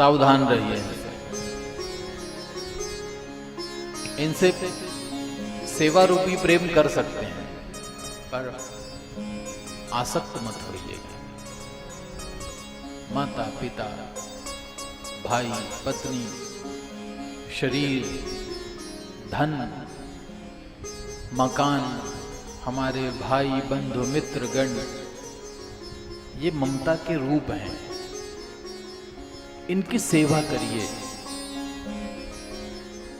सावधान रहिए इनसे। सेवा रूपी प्रेम कर सकते हैं पर आसक्त मत होइए। माता पिता भाई पत्नी शरीर धन मकान हमारे भाई बंधु मित्र गण ये ममता के रूप हैं। इनकी सेवा करिए,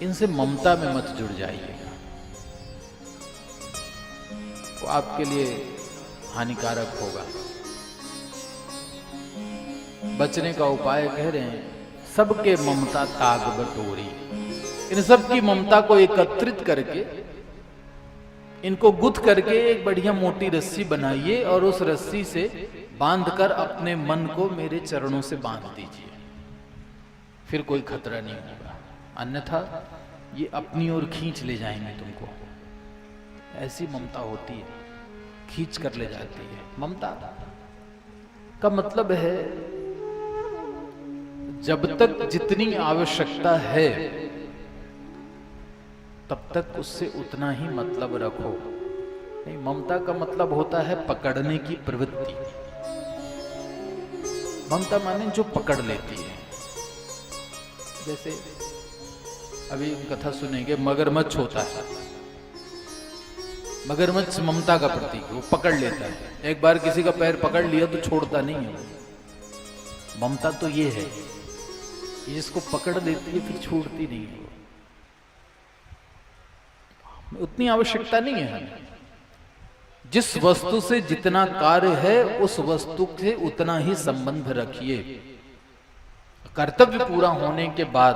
इनसे ममता में मत जुड़ जाइएगा, वो आपके लिए हानिकारक होगा। बचने का उपाय कह रहे हैं, सबके ममता ताग बटोरी। इन सब की ममता को एकत्रित करके इनको गुथ करके एक बढ़िया मोटी रस्सी बनाइए और उस रस्सी से बांधकर अपने मन को मेरे चरणों से बांध दीजिए, फिर कोई खतरा नहीं होगा। अन्यथा ये अपनी ओर खींच ले जाएंगे तुमको। ऐसी ममता होती है, खींच कर ले जाती है। ममता का मतलब है जब तक जितनी आवश्यकता है तब तक उससे उतना ही मतलब रखो। नहीं, ममता का मतलब होता है पकड़ने की प्रवृत्ति। ममता माने जो पकड़ लेती है। जैसे अभी कथा सुनेंगे, मगरमच्छ होता है। मगरमच्छ ममता का प्रतीक, वो पकड़ लेता है। एक बार किसी का पैर पकड़ लिया तो छोड़ता नहीं है। ममता तो ये है, जिसको पकड़ लेती है फिर छोड़ती नहीं है। उतनी आवश्यकता नहीं है हमें। जिस वस्तु से जितना कार्य है उस वस्तु से उतना ही संबंध रखिए। कर्तव्य पूरा होने के बाद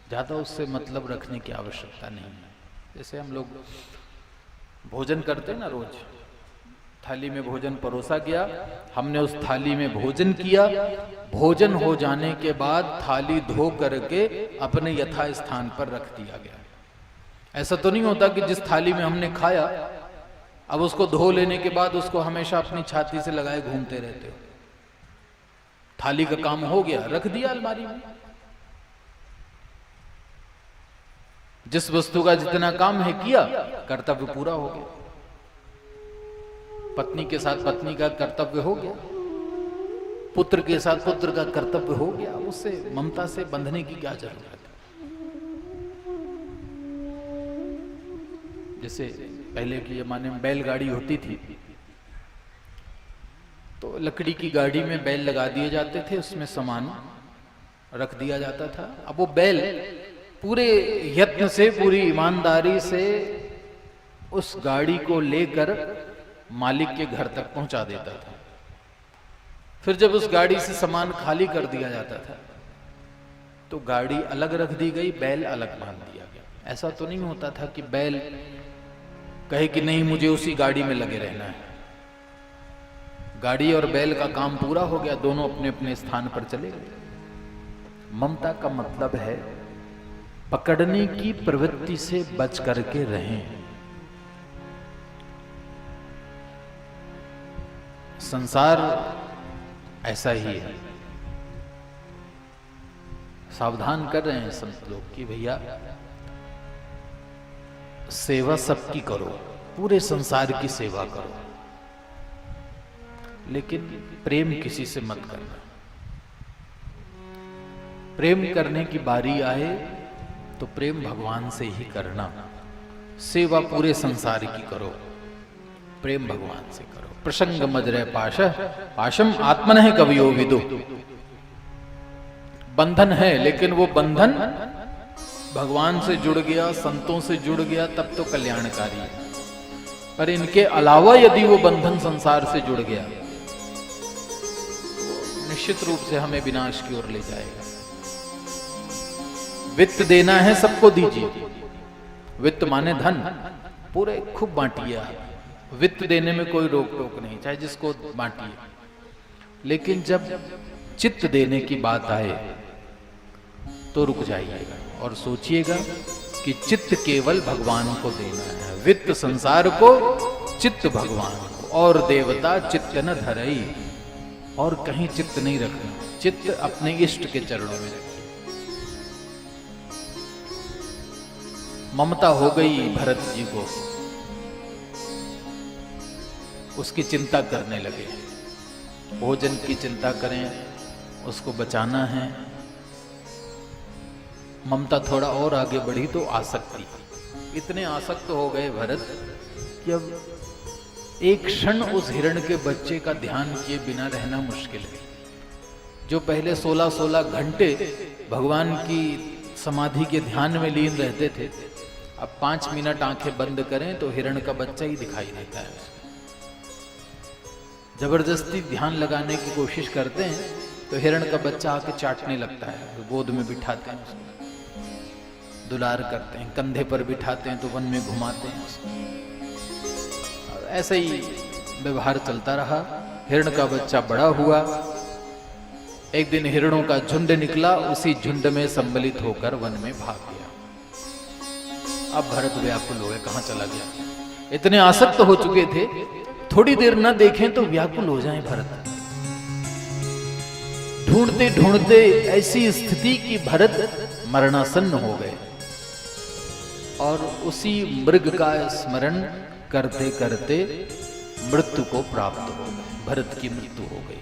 ज्यादा उससे मतलब रखने की आवश्यकता नहीं है। जैसे हम लोग भोजन करते हैं ना, रोज थाली में भोजन परोसा गया, हमने उस थाली में भोजन किया, भोजन हो जाने के बाद थाली धो करके अपने यथा स्थान पर रख दिया गया। ऐसा तो नहीं होता कि जिस थाली में हमने खाया अब उसको धो लेने के बाद उसको हमेशा अपनी छाती से लगाए घूमते रहते हो। थाली का काम हो गया, रख दिया अलमारी में। जिस वस्तु का जितना काम है किया, कर्तव्य पूरा हो गया। पत्नी के साथ पत्नी का कर्तव्य हो गया, पुत्र के साथ पुत्र का कर्तव्य हो गया। उससे ममता से बंधने की क्या जरूरत है। जैसे पहले के जमाने में बैलगाड़ी होती थी तो लकड़ी की गाड़ी में बैल लगा दिए जाते थे, उसमें सामान रख दिया जाता था। अब वो बैल पूरे यत्न से पूरी ईमानदारी से उस गाड़ी को लेकर मालिक के घर तक पहुंचा देता था। फिर जब उस गाड़ी से सामान खाली कर दिया जाता था तो गाड़ी अलग रख दी गई, बैल अलग बांध दिया गया। ऐसा तो नहीं होता था कि बैल कहे कि नहीं मुझे उसी गाड़ी में लगे रहना है। गाड़ी और बैल का काम पूरा हो गया, दोनों अपने अपने स्थान पर चले गए। ममता का मतलब है पकड़ने की प्रवृत्ति से बच करके रहें। संसार ऐसा ही है। सावधान कर रहे हैं संत लोग कि भैया सेवा सबकी करो, पूरे संसार की सेवा करो, लेकिन प्रेम किसी से मत करना। प्रेम करने की बारी आए तो प्रेम भगवान से ही करना। सेवा पूरे संसार की करो, प्रेम भगवान से करो। प्रसंग मजरे पाशम आत्मनः कवियो विदु। बंधन है, लेकिन वो बंधन भगवान से जुड़ गया, संतों से जुड़ गया तब तो कल्याणकारी है। पर इनके अलावा यदि वो बंधन संसार से जुड़ गया निश्चित रूप से हमें विनाश की ओर ले जाएगा। वित्त देना है सबको दीजिए। वित्त माने धन, पूरे खूब बांटिए। वित्त देने में कोई रोक टोक नहीं, चाहे जिसको बांटिए। लेकिन जब चित्त देने की बात आए तो रुक जाइएगा और सोचिएगा कि चित्त केवल भगवान को देना है। वित्त संसार को, चित्त भगवान को। और देवता चित्त न धरई, और कहीं चित्त नहीं रखना। चित्त अपने इष्ट के चरणों में रखिए। ममता हो गई भरत जी को, उसकी चिंता करने लगे। भोजन की चिंता करें, उसको बचाना है। ममता थोड़ा और आगे बढ़ी तो आसक्ति, इतने आसक्त हो गए भरत कि अब एक क्षण उस हिरण के बच्चे का ध्यान किए बिना रहना मुश्किल है। जो पहले 16-16 घंटे भगवान की समाधि के ध्यान में लीन रहते थे, अब 5 मिनट आंखें बंद करें तो हिरण का बच्चा ही दिखाई देता है। जबरदस्ती ध्यान लगाने की कोशिश करते हैं तो हिरण का बच्चा आके चाटने लगता है। गोद में बिठाते हैं उसको, दुलार करते हैं, कंधे पर बिठाते हैं तो वन में घुमाते हैं उसको। ऐसे ही व्यवहार चलता रहा। हिरण का बच्चा बड़ा हुआ। एक दिन हिरणों का झुंड निकला, उसी झुंड में सम्मिलित होकर वन में भाग गया। अब भरत व्याकुल हो गए, कहां चला गया। इतने आसक्त हो चुके थे, थोड़ी देर न देखें तो व्याकुल हो जाएं भरत। ढूंढते ढूंढते ऐसी स्थिति कि भरत मरणासन्न हो गए और उसी मृग का स्मरण करते करते मृत्यु को प्राप्त हो गए। भरत की मृत्यु हो गई।